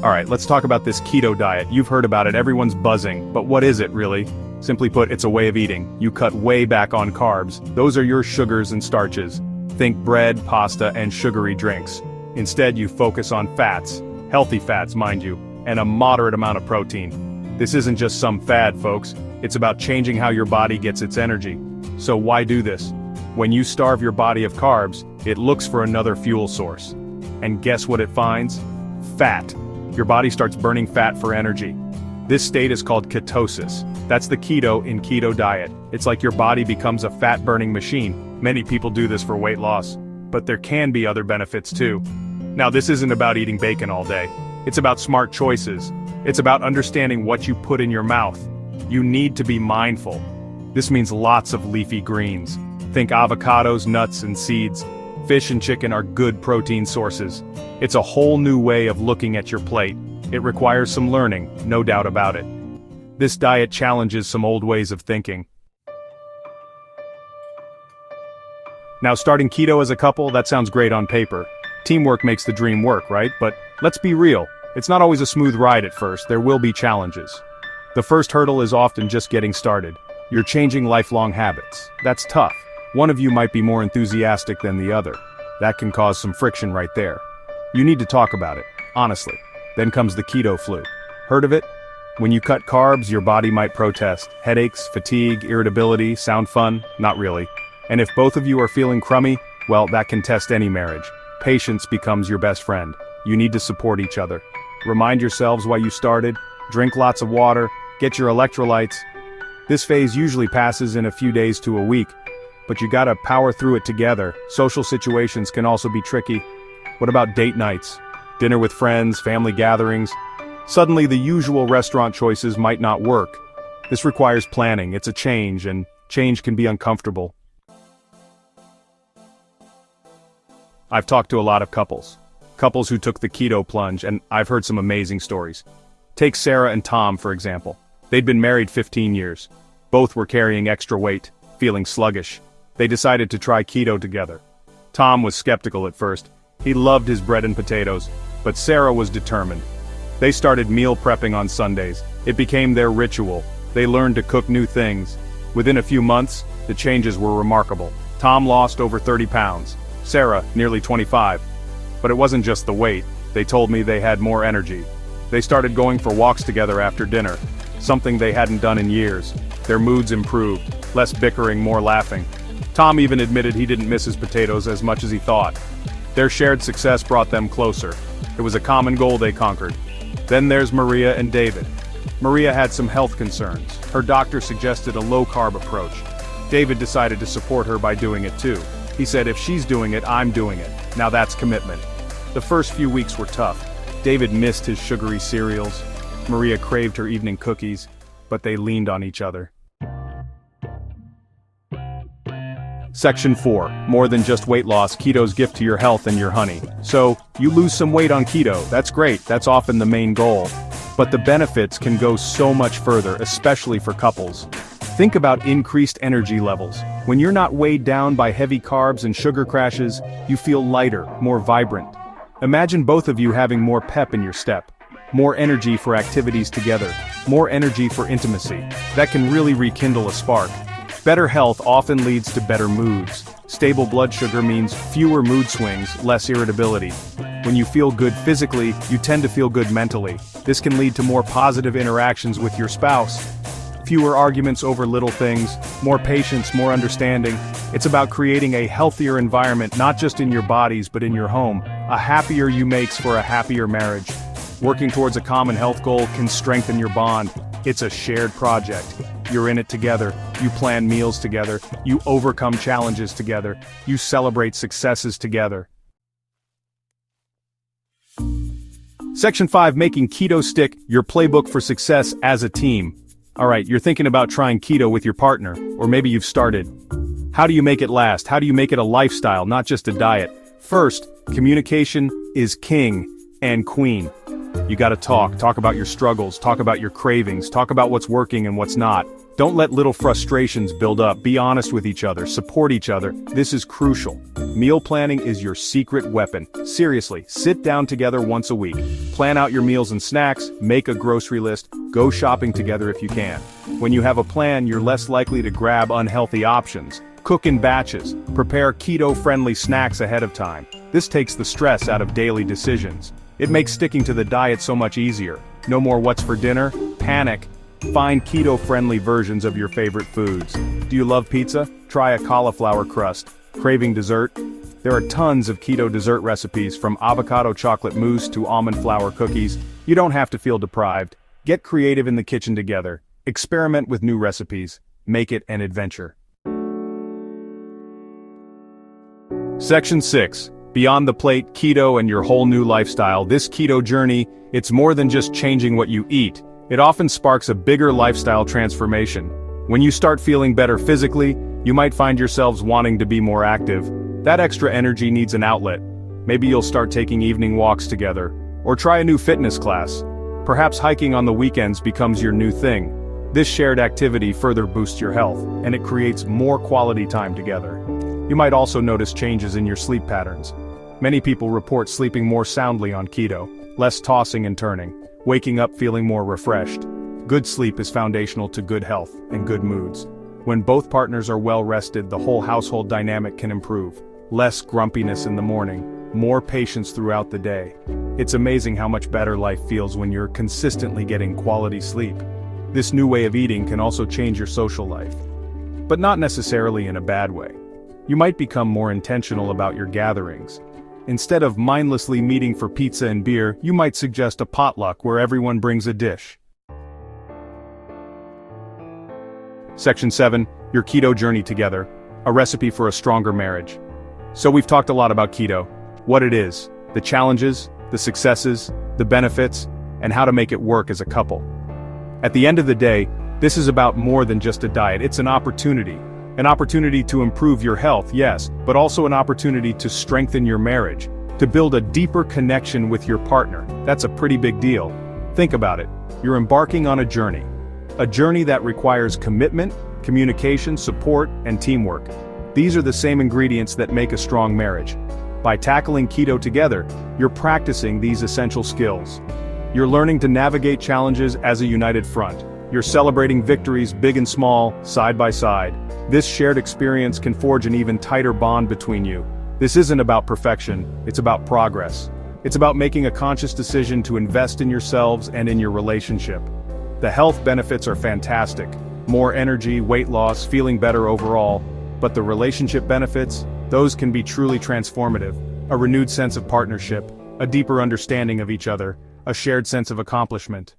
Alright, let's talk about this keto diet. You've heard about it, everyone's buzzing, but what is it really? Simply put, it's a way of eating. You cut way back on carbs. Those are your sugars and starches. Think bread, pasta, and sugary drinks. Instead, you focus on fats, healthy fats, mind you, and a moderate amount of protein. This isn't just some fad, folks. It's about changing how your body gets its energy. So why do this? When you starve your body of carbs, it looks for another fuel source. And guess what it finds? Fat. Your body starts burning fat for energy. This state is called ketosis. That's the keto in keto diet. It's like your body becomes a fat-burning machine. Many people do this for weight loss. But there can be other benefits too. Now, this isn't about eating bacon all day. It's about smart choices. It's about understanding what you put in your mouth. You need to be mindful. This means lots of leafy greens. Think avocados, nuts, and seeds. Fish and chicken are good protein sources. It's a whole new way of looking at your plate. It requires some learning, no doubt about it. This diet challenges some old ways of thinking. Now, starting keto as a couple, that sounds great on paper. Teamwork makes the dream work, right? But let's be real. It's not always a smooth ride at first. There will be challenges. The first hurdle is often just getting started. You're changing lifelong habits. That's tough. One of you might be more enthusiastic than the other. That can cause some friction right there. You need to talk about it, honestly. Then comes the keto flu. Heard of it? When you cut carbs, your body might protest. Headaches, fatigue, irritability, sound fun? Not really. And if both of you are feeling crummy, well, that can test any marriage. Patience becomes your best friend. You need to support each other. Remind yourselves why you started. Drink lots of water. Get your electrolytes. This phase usually passes in a few days to a week. But you gotta power through it together. Social situations can also be tricky. What about date nights? Dinner with friends, family gatherings? Suddenly the usual restaurant choices might not work. This requires planning. It's a change, and change can be uncomfortable. I've talked to a lot of couples who took the keto plunge, and I've heard some amazing stories. Take Sarah and Tom, for example. They'd been married 15 years. Both were carrying extra weight, feeling sluggish. They decided to try keto together. Tom was skeptical at first. He loved his bread and potatoes, but Sarah was determined. They started meal prepping on Sundays. It became their ritual. They learned to cook new things. Within a few months, the changes were remarkable. Tom lost over 30 pounds. Sarah, nearly 25. But it wasn't just the weight. They told me they had more energy. They started going for walks together after dinner, something they hadn't done in years. Their moods improved. Less bickering, more laughing. Tom even admitted he didn't miss his potatoes as much as he thought. Their shared success brought them closer. It was a common goal they conquered. Then there's Maria and David. Maria had some health concerns. Her doctor suggested a low-carb approach. David decided to support her by doing it too. He said, if she's doing it, I'm doing it. Now that's commitment. The first few weeks were tough. David missed his sugary cereals. Maria craved her evening cookies, but they leaned on each other. Section 4. More than just weight loss, keto's gift to your health and your honey. So, you lose some weight on keto, that's great, that's often the main goal. But the benefits can go so much further, especially for couples. Think about increased energy levels. When you're not weighed down by heavy carbs and sugar crashes, you feel lighter, more vibrant. Imagine both of you having more pep in your step. More energy for activities together. More energy for intimacy. That can really rekindle a spark. Better health often leads to better moods. Stable blood sugar means fewer mood swings, less irritability. When you feel good physically, you tend to feel good mentally. This can lead to more positive interactions with your spouse. Fewer arguments over little things, more patience, more understanding. It's about creating a healthier environment, not just in your bodies, but in your home. A happier you makes for a happier marriage. Working towards a common health goal can strengthen your bond. It's a shared project. You're in it together. You plan meals together. You overcome challenges together. You celebrate successes together. Section 5. Making keto stick, your playbook for success as a team. Alright, you're thinking about trying keto with your partner, or maybe you've started. How do you make it last? How do you make it a lifestyle, not just a diet? First, communication is king and queen. You gotta talk about your struggles, talk about your cravings, talk about what's working and what's not. Don't let little frustrations build up, be honest with each other, support each other, this is crucial. Meal planning is your secret weapon. Seriously, sit down together once a week. Plan out your meals and snacks, make a grocery list, go shopping together if you can. When you have a plan, you're less likely to grab unhealthy options. Cook in batches, prepare keto-friendly snacks ahead of time. This takes the stress out of daily decisions. It makes sticking to the diet so much easier. No more what's for dinner, panic. Find keto-friendly versions of your favorite foods. Do you love pizza? Try a cauliflower crust. Craving dessert? There are tons of keto dessert recipes from avocado chocolate mousse to almond flour cookies. You don't have to feel deprived. Get creative in the kitchen together. Experiment with new recipes. Make it an adventure. Section 6. Beyond the plate, keto and your whole new lifestyle. This keto journey, it's more than just changing what you eat. It often sparks a bigger lifestyle transformation. When you start feeling better physically, you might find yourselves wanting to be more active. That extra energy needs an outlet. Maybe you'll start taking evening walks together, or try a new fitness class. Perhaps hiking on the weekends becomes your new thing. This shared activity further boosts your health, and it creates more quality time together. You might also notice changes in your sleep patterns. Many people report sleeping more soundly on keto, less tossing and turning, waking up feeling more refreshed. Good sleep is foundational to good health and good moods. When both partners are well rested, the whole household dynamic can improve. Less grumpiness in the morning, more patience throughout the day. It's amazing how much better life feels when you're consistently getting quality sleep. This new way of eating can also change your social life. But not necessarily in a bad way. You might become more intentional about your gatherings. Instead of mindlessly meeting for pizza and beer, you might suggest a potluck where everyone brings a dish. Section 7. Your keto journey together. A recipe for a stronger marriage. So we've talked a lot about keto, what it is, the challenges, the successes, the benefits, and how to make it work as a couple. At the end of the day, this is about more than just a diet, it's an opportunity. An opportunity to improve your health, yes, but also an opportunity to strengthen your marriage, to build a deeper connection with your partner. That's a pretty big deal. Think about it. You're embarking on a journey that requires commitment, communication, support, and teamwork. These are the same ingredients that make a strong marriage. By tackling keto together, you're practicing these essential skills. You're learning to navigate challenges as a united front. You're celebrating victories big and small, side by side. This shared experience can forge an even tighter bond between you. This isn't about perfection, it's about progress. It's about making a conscious decision to invest in yourselves and in your relationship. The health benefits are fantastic. More energy, weight loss, feeling better overall. But the relationship benefits, those can be truly transformative. A renewed sense of partnership, a deeper understanding of each other, a shared sense of accomplishment.